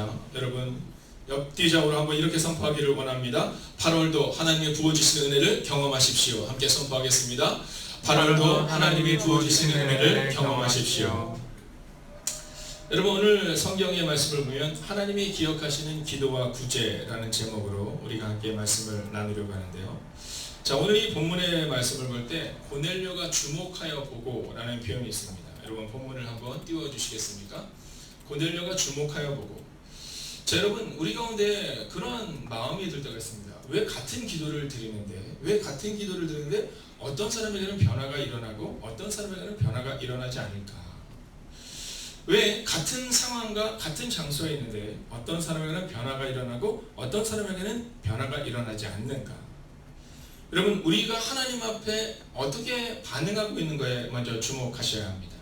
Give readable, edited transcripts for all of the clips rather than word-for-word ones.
있습니다. 여러분 옆뒤좌우로 한번 이렇게 선포하기를 원합니다. 8월도 하나님의 부어주시는 은혜를 경험하십시오. 함께 선포하겠습니다. 8월도 하나님이 부어주시는 은혜를 경험하십시오. 여러분 오늘 성경의 말씀을 보면 하나님이 기억하시는 기도와 구제라는 제목으로 우리가 함께 말씀을 나누려고 하는데요. 자, 오늘 이 본문의 말씀을 볼 때 고넬료가 주목하여 보고 라는 표현이 있습니다. 여러분 본문을 한번 띄워주시겠습니까? 고넬료가 주목하여 보고. 자, 여러분 우리 가운데 그런 마음이 들 때가 있습니다. 왜 같은 기도를 드리는데 어떤 사람에게는 변화가 일어나고 어떤 사람에게는 변화가 일어나지 않을까? 왜 같은 상황과 같은 장소에 있는데 어떤 사람에게는 변화가 일어나고 어떤 사람에게는 변화가 일어나지 않는가? 여러분 우리가 하나님 앞에 어떻게 반응하고 있는가에 먼저 주목하셔야 합니다.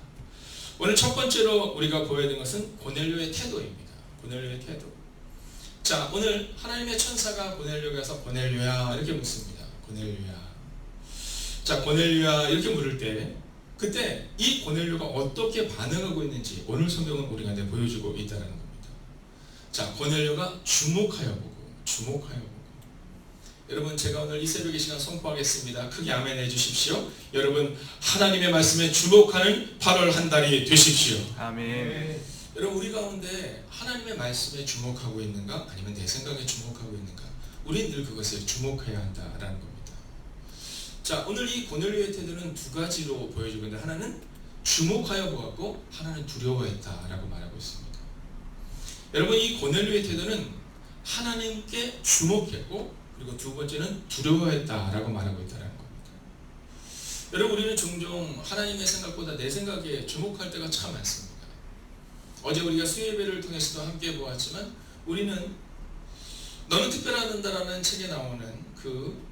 오늘 첫 번째로 우리가 보여야 되는 것은 고넬료의 태도입니다. 고넬료의 태도. 자, 오늘 하나님의 천사가 고넬료에게 가서 고넬료야 이렇게 묻습니다. 고넬료야. 자, 고넬료야 이렇게 물을 때 그때 이 고넬료가 어떻게 반응하고 있는지 오늘 성경은 우리한테 보여주고 있다는 겁니다. 자, 고넬료가 주목하여 보고. 여러분 제가 오늘 이 새벽 이 시간 선포하겠습니다. 크게 아멘 해주십시오. 여러분 하나님의 말씀에 주목하는 8월 한 달이 되십시오. 아멘. 여러분 우리 가운데 하나님의 말씀에 주목하고 있는가 아니면 내 생각에 주목하고 있는가, 우리는 늘 그것에 주목해야 한다라는 겁니다. 자, 오늘 이 고넬료의 태도는 두 가지로 보여주고 있는데 하나는 주목하여 보았고 하나는 두려워했다라고 말하고 있습니다. 여러분 이 고넬료의 태도는 하나님께 주목했고 그리고 두 번째는 두려워했다라고 말하고 있다는 겁니다. 여러분 우리는 종종 하나님의 생각보다 내 생각에 주목할 때가 참 많습니다. 어제 우리가 수요예배를 통해서도 함께 보았지만 우리는 너는 특별하다라는 책에 나오는 그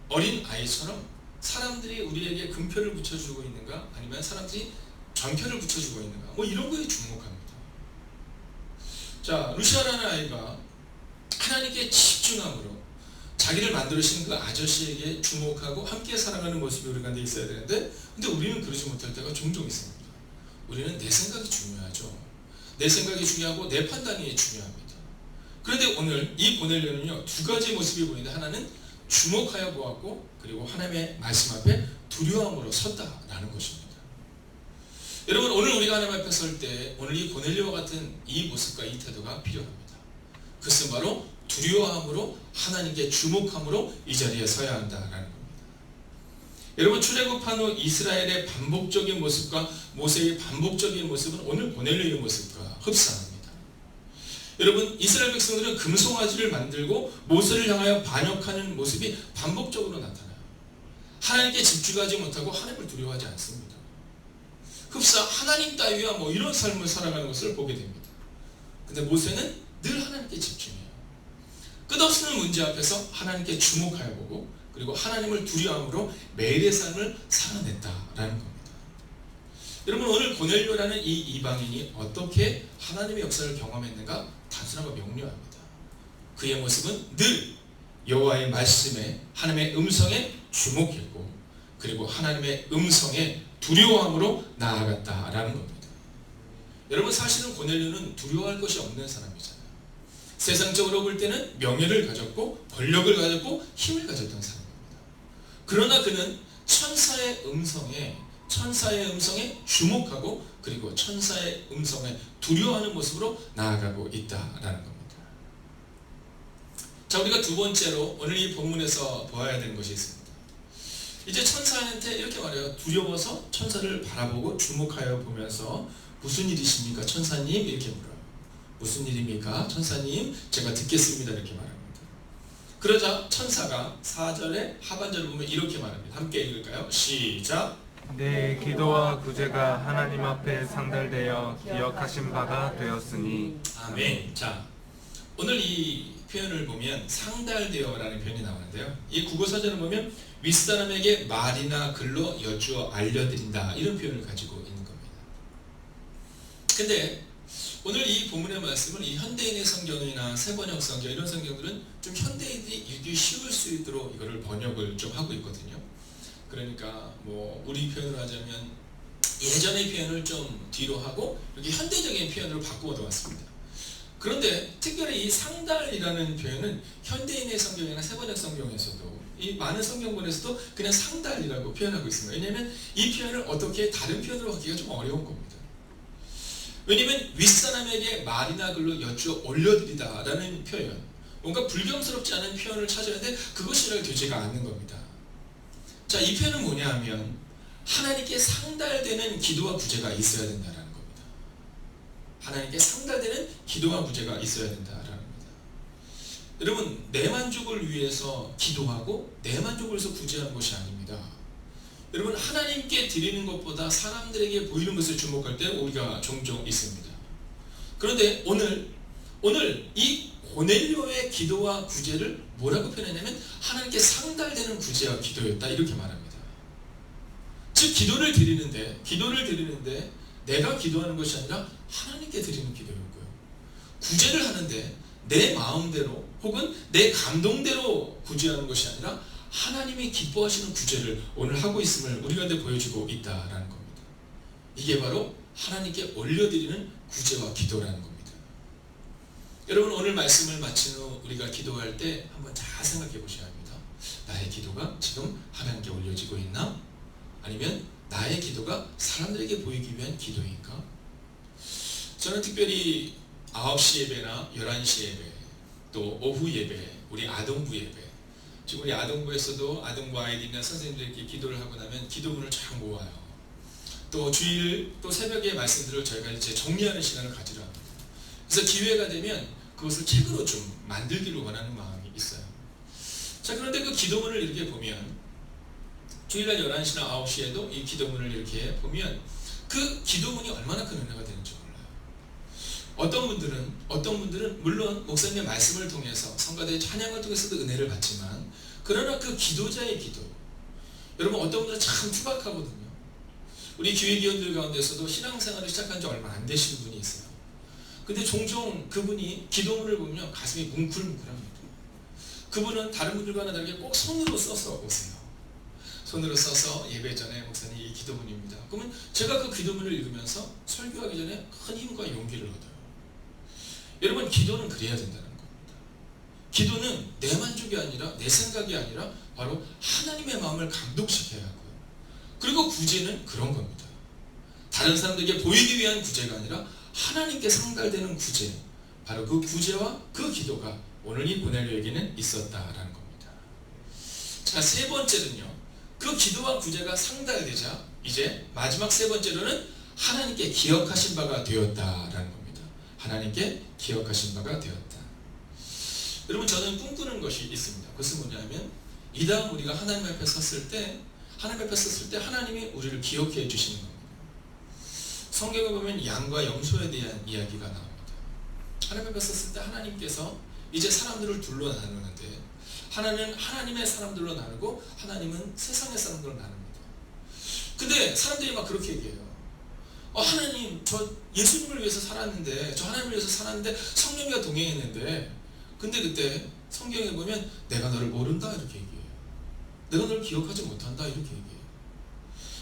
어린 아이처럼 사람들이 우리에게 금표를 붙여주고 있는가 아니면 사람들이 전표를 붙여주고 있는가 뭐 이런 거에 주목합니다. 자, 루시아라는 아이가 하나님께 집중함으로 자기를 만들으신 그 아저씨에게 주목하고 함께 살아가는 모습이 우리 가운데 있어야 되는데 근데 우리는 그러지 못할 때가 종종 있습니다. 우리는 내 생각이 중요하죠. 내 생각이 중요하고 내 판단이 중요합니다. 그런데 오늘 이 고넬료는요 두 가지 모습이 보이는데 하나는 주목하여 보았고 그리고 하나님의 말씀 앞에 두려움으로 섰다라는 것입니다. 여러분 오늘 우리가 하나님 앞에 설 때 오늘 이 고넬료와 같은 이 모습과 이 태도가 필요합니다. 그것은 바로 두려워함으로 하나님께 주목함으로 이 자리에 서야 한다라는 겁니다. 여러분 출애굽한 후 이스라엘의 반복적인 모습과 모세의 반복적인 모습은 오늘 고넬료의 모습과 흡사합니다. 여러분 이스라엘 백성들은 금송아지를 만들고 모세를 향하여 반역하는 모습이 반복적으로 나타나요. 하나님께 집중하지 못하고 하나님을 두려워하지 않습니다. 흡사 하나님 따위와 뭐 이런 삶을 살아가는 것을 보게 됩니다. 근데 모세는 늘 하나님께 집중해요. 끝없는 문제 앞에서 하나님께 주목하여 보고 그리고 하나님을 두려움으로 매일의 삶을 살아냈다라는 겁니다. 여러분 오늘 고넬료라는 이 이방인이 어떻게 하나님의 역사를 경험했는가 단순하고 명료합니다. 그의 모습은 늘 여호와의 말씀에 하나님의 음성에 주목했고 그리고 하나님의 음성에 두려움으로 나아갔다라는 겁니다. 여러분 사실은 고넬료는 두려워할 것이 없는 사람이잖아요. 세상적으로 볼 때는 명예를 가졌고 권력을 가졌고 힘을 가졌던 사람입니다. 그러나 그는 천사의 음성에 주목하고 그리고 천사의 음성에 두려워하는 모습으로 나아가고 있다라는 겁니다. 자, 우리가 두 번째로 오늘 이 본문에서 보아야 되는 것이 있습니다. 이제 천사한테 이렇게 말해요. 두려워서 천사를 바라보고 주목하여 보면서 무슨 일이십니까 천사님? 이렇게 물어요. 무슨 일입니까 천사님? 제가 듣겠습니다. 이렇게 말합니다. 그러자 천사가 4절의 하반절을 보면 이렇게 말합니다. 함께 읽을까요? 시작. 내 기도와 구제가 하나님 앞에 상달되어 기억하신 바가 되었으니. 아멘. 자, 오늘 이 표현을 보면 상달되어라는 표현이 나오는데요. 이 국어사전을 보면 윗사람에게 말이나 글로 여쭈어 알려드린다 이런 표현을 가지고 있는 겁니다. 근데 오늘 이 본문의 말씀은 이 현대인의 성경이나 세번역 성경 이런 성경들은 좀 현대인들이 읽기 쉬울 수 있도록 이거를 번역을 좀 하고 있거든요. 그러니까 뭐 우리 표현으로 하자면 예전의 표현을 좀 뒤로 하고 이렇게 현대적인 표현으로 바꾸어 놓았습니다. 그런데 특별히 이 상달이라는 표현은 현대인의 성경이나 세번역 성경에서도 이 많은 성경본에서도 그냥 상달이라고 표현하고 있습니다. 왜냐하면 이 표현을 어떻게 다른 표현으로 하기가 좀 어려운 겁니다. 왜냐하면 윗사람에게 말이나 글로 여쭈어 올려드리다라는 표현, 뭔가 불경스럽지 않은 표현을 찾아야 돼 그것이 되지가 않는 겁니다. 자, 이 표현은 뭐냐 하면 하나님께 상달되는 기도와 구제가 있어야 된다라는 겁니다. 하나님께 상달되는 기도와 구제가 있어야 된다라는 겁니다. 여러분, 내 만족을 위해서 기도하고 내 만족을 위해서 구제하는 것이 아닙니다. 여러분, 하나님께 드리는 것보다 사람들에게 보이는 것을 주목할 때 우리가 종종 있습니다. 그런데 오늘 이 고넬료의 기도와 구제를 뭐라고 표현했냐면 하나님께 상달되는 구제와 기도였다 이렇게 말합니다. 즉 기도를 드리는데 내가 기도하는 것이 아니라 하나님께 드리는 기도였고요. 구제를 하는데 내 마음대로 혹은 내 감동대로 구제하는 것이 아니라 하나님이 기뻐하시는 구제를 오늘 하고 있음을 우리 가운데 보여주고 있다라는 겁니다. 이게 바로 하나님께 올려드리는 구제와 기도라는 겁니다. 여러분, 오늘 말씀을 마친 후 우리가 기도할 때 한번 잘 생각해 보셔야 합니다. 나의 기도가 지금 하나님께 올려지고 있나? 아니면 나의 기도가 사람들에게 보이기 위한 기도인가? 저는 특별히 9시 예배나 11시 예배, 또 오후 예배, 우리 아동부 예배, 지금 우리 아동부에서도 아동부 아이들이나 선생님들께 기도를 하고 나면 기도문을 쫙 모아요. 또 주일 또 새벽에 말씀들을 저희가 이제 정리하는 시간을 가지려 합니다. 그래서 기회가 되면 그것을 책으로 좀 만들기를 원하는 마음이 있어요. 자, 그런데 그 기도문을 이렇게 보면 주일날 11시나 9시에도 이 기도문을 이렇게 보면 그 기도문이 얼마나 큰 은혜가 되는지 몰라요. 어떤 분들은 물론 목사님의 말씀을 통해서 성가대의 찬양을 통해서도 은혜를 받지만 그러나 그 기도자의 기도, 여러분 어떤 분들은 참 투박하거든요. 우리 기회기원들 가운데서도 신앙생활을 시작한 지 얼마 안 되신 분이 있어요. 근데 종종 그분이 기도문을 보면 가슴이 뭉클뭉클합니다. 그분은 다른 분들과는 다르게 꼭 손으로 써서 오세요. 손으로 써서 예배 전에 목사님 이 기도문입니다. 그러면 제가 그 기도문을 읽으면서 설교하기 전에 큰 힘과 용기를 얻어요. 여러분, 기도는 그래야 된다는 겁니다. 기도는 내 만족이 아니라 내 생각이 아니라 바로 하나님의 마음을 감동시켜야 하고요. 그리고 구제는 그런 겁니다. 다른 사람들에게 보이기 위한 구제가 아니라 하나님께 상달되는 구제, 바로 그 구제와 그 기도가 오늘 이 고넬료에게는 있었다라는 겁니다. 자, 세 번째는요, 그 기도와 구제가 상달되자 이제 마지막 세 번째로는 하나님께 기억하신 바가 되었다라는 겁니다. 하나님께 기억하신 바가 되었다. 여러분, 저는 꿈꾸는 것이 있습니다. 그것은 뭐냐면 이 다음 우리가 하나님 앞에 섰을 때 하나님이 우리를 기억해 주시는 겁니다. 성경에 보면 양과 염소에 대한 이야기가 나옵니다. 하나님 앞에 섰을 때 하나님께서 이제 사람들을 둘러 나누는데 하나님은 하나님의 사람들로 나누고 하나님은 세상의 사람들로 나눕니다. 근데 사람들이 막 그렇게 얘기해요. 하나님, 저 예수님을 위해서 살았는데, 저 하나님을 위해서 살았는데 성령이가 동행했는데, 근데 그때 성경에 보면 내가 너를 모른다 이렇게 얘기해요. 내가 너를 기억하지 못한다 이렇게 얘기해요.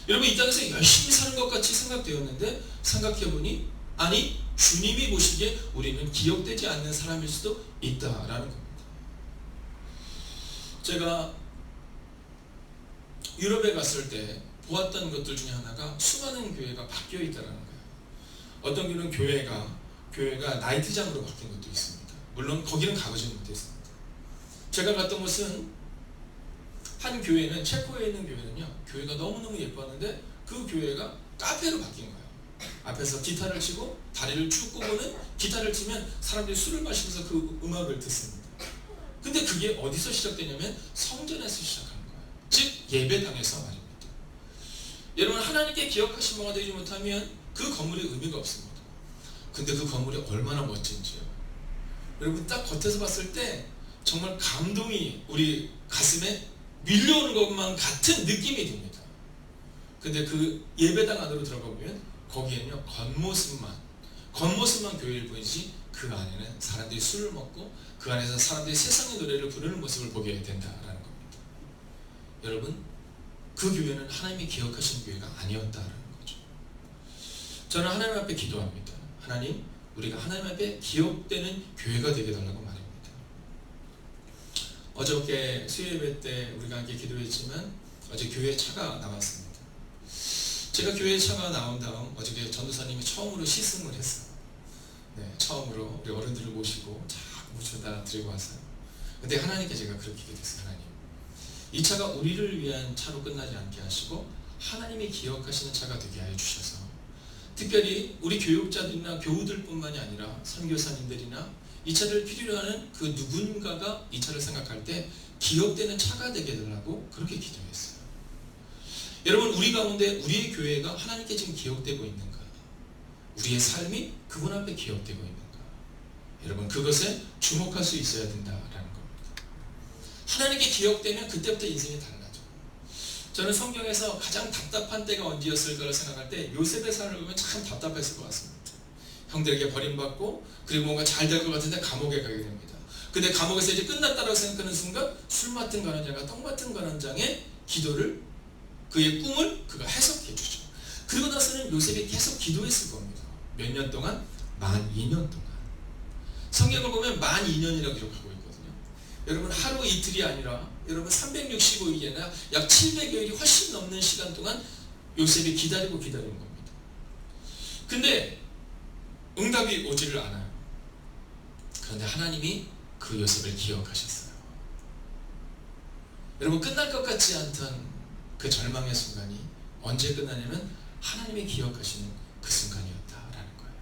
여러분, 이 땅에서 열심히 사는 것 같이 생각되었는데 생각해보니 아니, 주님이 보시기에 우리는 기억되지 않는 사람일 수도 있다라는 겁니다. 제가 유럽에 갔을 때 보았던 것들 중에 하나가 수많은 교회가 바뀌어 있다는 거예요. 어떤 교회는 교회가 나이트장으로 바뀐 것도 있습니다. 물론 거기는 가보지 못했습니다. 제가 갔던 곳은 한 교회는, 체코에 있는 교회는요, 교회가 너무너무 예뻤는데 그 교회가 카페로 바뀐 거예요. 앞에서 기타를 치고 다리를 쭉 굽고는 기타를 치면 사람들이 술을 마시면서 그 음악을 듣습니다. 근데 그게 어디서 시작되냐면 성전에서 시작하는 거예요. 즉 예배당에서 말입니다. 여러분, 하나님께 기억하신 바가 되지 못하면 그 건물의 의미가 없습니다. 근데 그 건물이 얼마나 멋진지요. 여러분, 딱 겉에서 봤을 때 정말 감동이 우리 가슴에 밀려오는 것만 같은 느낌이 듭니다. 근데 그 예배당 안으로 들어가 보면 거기에는요, 겉모습만 교회일 뿐이지 그 안에는 사람들이 술을 먹고 그 안에서 사람들이 세상의 노래를 부르는 모습을 보게 된다라는 겁니다. 여러분, 그 교회는 하나님이 기억하신 교회가 아니었다라는 거죠. 저는 하나님 앞에 기도합니다. 하나님, 우리가 하나님 앞에 기억되는 교회가 되게 달라고 말합니다. 어저께 수요예배 때 우리가 함께 기도했지만 어제 교회에 차가 나왔습니다. 제가 교회에 차가 나온 다음 어저께 전도사님이 처음으로 시승을 했어요. 네, 처음으로 우리 어른들을 모시고 쫙 모셔다 드리고 왔어요. 근데 하나님께 제가 그렇게 기도했어요. 하나님, 이 차가 우리를 위한 차로 끝나지 않게 하시고 하나님이 기억하시는 차가 되게 하여 주셔서 특별히 우리 교육자들이나 교우들 뿐만이 아니라 선교사님들이나 이 차를 필요로 하는 그 누군가가 이 차를 생각할 때 기억되는 차가 되게 해달라고 그렇게 기도했어요. 여러분, 우리 가운데 우리의 교회가 하나님께 지금 기억되고 있는가? 우리의 삶이 그분 앞에 기억되고 있는가? 여러분, 그것에 주목할 수 있어야 된다라는 겁니다. 하나님께 기억되면 그때부터 인생이 달라져. 저는 성경에서 가장 답답한 때가 언제였을까를 생각할 때 요셉의 삶을 보면 참 답답했을 것 같습니다. 형들에게 버림받고 그리고 뭔가 잘 될 것 같은데 감옥에 가게 됩니다. 근데 감옥에서 이제 끝났다고 생각하는 순간 술 맡은 관원장과 떡 맡은 관원장의 기도를, 그의 꿈을 그가 해석해 주죠. 그리고 나서는 요셉이 계속 기도했을 겁니다. 몇 년 동안? 만 2년 동안. 성경을 보면 만 2년이라고 기록하고 있거든요. 여러분, 하루 이틀이 아니라 여러분 365일이나 약 700여일이 훨씬 넘는 시간 동안 요셉이 기다린 겁니다. 근데 응답이 오지를 않아요. 그런데 하나님이 그 요셉을 기억하셨어요. 여러분, 끝날 것 같지 않던 그 절망의 순간이 언제 끝나냐면 하나님이 기억하시는 그 순간이었다라는 거예요.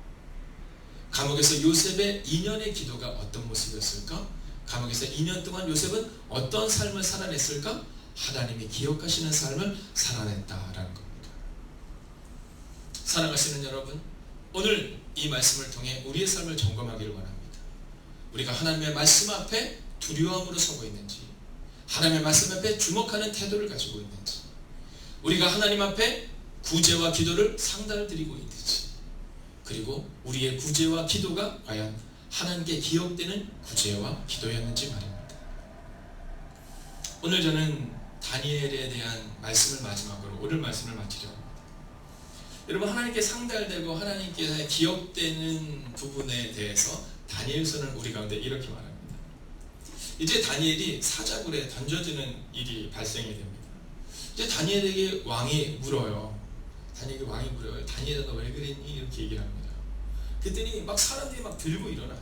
감옥에서 요셉의 2년의 기도가 어떤 모습이었을까? 감옥에서 2년 동안 요셉은 어떤 삶을 살아냈을까? 하나님이 기억하시는 삶을 살아냈다라는 겁니다. 사랑하시는 여러분, 오늘 이 말씀을 통해 우리의 삶을 점검하기를 원합니다. 우리가 하나님의 말씀 앞에 두려움으로 서고 있는지, 하나님의 말씀 앞에 주목하는 태도를 가지고 있는지, 우리가 하나님 앞에 구제와 기도를 상달드리고 있는지, 그리고 우리의 구제와 기도가 과연 하나님께 기억되는 구제와 기도였는지 말입니다. 오늘 저는 다니엘에 대한 말씀을 마지막으로 오늘 말씀을 마치려 합니다. 여러분, 하나님께 상달되고 하나님께 기억되는 부분에 대해서 다니엘서는 우리 가운데 이렇게 말합니다. 이제 다니엘이 사자굴에 던져지는 일이 발생이 됩니다. 이제 다니엘에게 왕이 물어요. 다니엘아, 너 왜 그랬니? 이렇게 얘기를 합니다. 그랬더니 막 사람들이 막 들고 일어나요.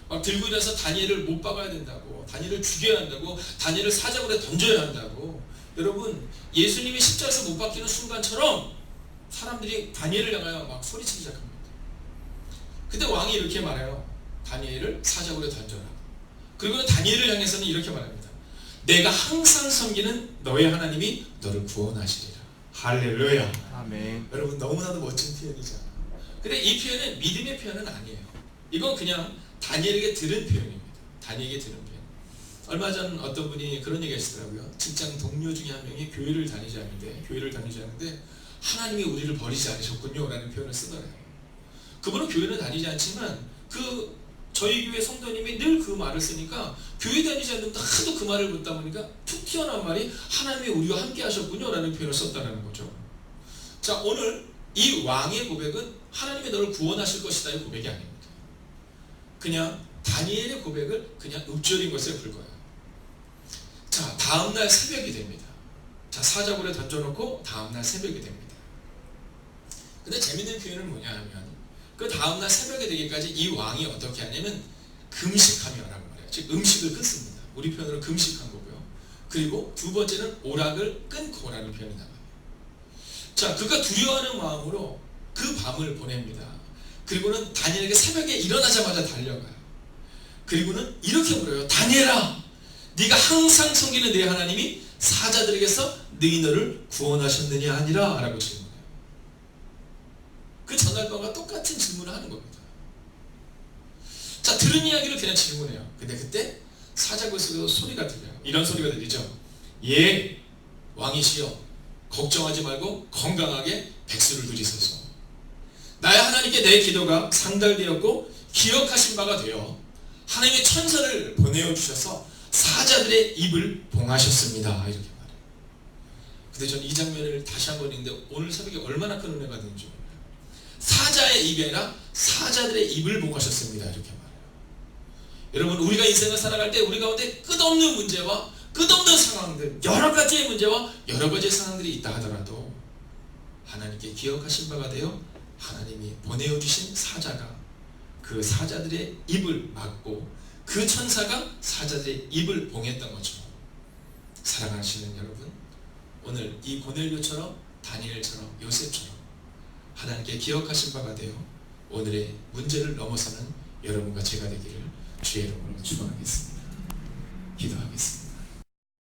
막 들고 일어나서 다니엘을 못 박아야 된다고, 다니엘을 죽여야 한다고, 다니엘을 사자굴에 던져야 한다고. 여러분, 예수님이 십자가에서 못 박히는 순간처럼 사람들이 다니엘을 향하여 막 소리치기 시작합니다. 그때 왕이 이렇게 말해요. 다니엘을 사자굴에 던져라. 그리고는 다니엘을 향해서는 이렇게 말합니다. 내가 항상 섬기는 너의 하나님이 너를 구원하시리라. 할렐루야. 아멘. 여러분, 너무나도 멋진 표현이죠. 근데 이 표현은 믿음의 표현은 아니에요. 이건 그냥 다니엘에게 들은 표현입니다. 다니엘에게 들은 표현. 얼마 전 어떤 분이 그런 얘기 하시더라고요. 직장 동료 중에 한 명이 교회를 다니지 않는데 하나님이 우리를 버리지 않으셨군요 라는 표현을 쓰더래요. 그분은 교회는 다니지 않지만 저희 교회 성도님이 늘 그 말을 쓰니까 교회 다니지 않는데 하도 그 말을 듣다 보니까 툭 튀어나온 말이 하나님이 우리와 함께 하셨군요 라는 표현을 썼다는 거죠. 자, 오늘 이 왕의 고백은 하나님이 너를 구원하실 것이다의 고백이 아닙니다. 그냥 다니엘의 고백을 그냥 읊조린 것에 불과해요. 자, 다음날 새벽이 됩니다. 자, 사자굴에 던져놓고 다음날 새벽이 됩니다. 근데 재밌는 표현은 뭐냐 하면 그 다음날 새벽이 되기까지 이 왕이 어떻게 하냐면 금식하며 라고 말해요. 즉 음식을 끊습니다. 우리 표현으로 금식한 거고요. 그리고 두 번째는 오락을 끊고 라는 표현이 나와요. 자, 그가 두려워하는 마음으로 그 밤을 보냅니다. 그리고는 다니엘에게 새벽에 일어나자마자 달려가요. 그리고는 이렇게 물어요. 다니엘아, 네가 항상 섬기는 내 하나님이 사자들에게서 너를 구원하셨느냐 아니라? 라고 질문해요. 그 전날 밤과 똑같은 질문을 하는 겁니다. 자, 들은 이야기를 그냥 질문해요. 근데 그때 사자굴 속에서 소리가 들려요. 이런 소리가 들리죠. 예, 왕이시여, 걱정하지 말고 건강하게 백수를 누리소서. 나의 하나님께 내 기도가 상달되었고 기억하신 바가 되어 하나님의 천사를 보내어 주셔서 사자들의 입을 봉하셨습니다. 이렇게 말해요. 근데 저는 이 장면을 다시 한번 읽는데 오늘 새벽에 얼마나 큰 은혜가 되는지 몰라요. 사자의 입이 아니라 사자들의 입을 봉하셨습니다. 이렇게 말해요. 여러분, 우리가 인생을 살아갈 때 우리 가운데 끝없는 문제와 끝없는 상황들, 여러 가지의 문제와 여러 가지의 상황들이 있다 하더라도 하나님께 기억하신 바가 되어 하나님이 보내어주신 사자가 그 사자들의 입을 막고 그 천사가 사자들의 입을 봉했던 것처럼, 사랑하시는 여러분, 오늘 이 고넬료처럼 다니엘처럼 요셉처럼 하나님께 기억하신 바가 되어 오늘의 문제를 넘어서는 여러분과 제가 되기를 주의 이름으로 축원하겠습니다. 기도하겠습니다.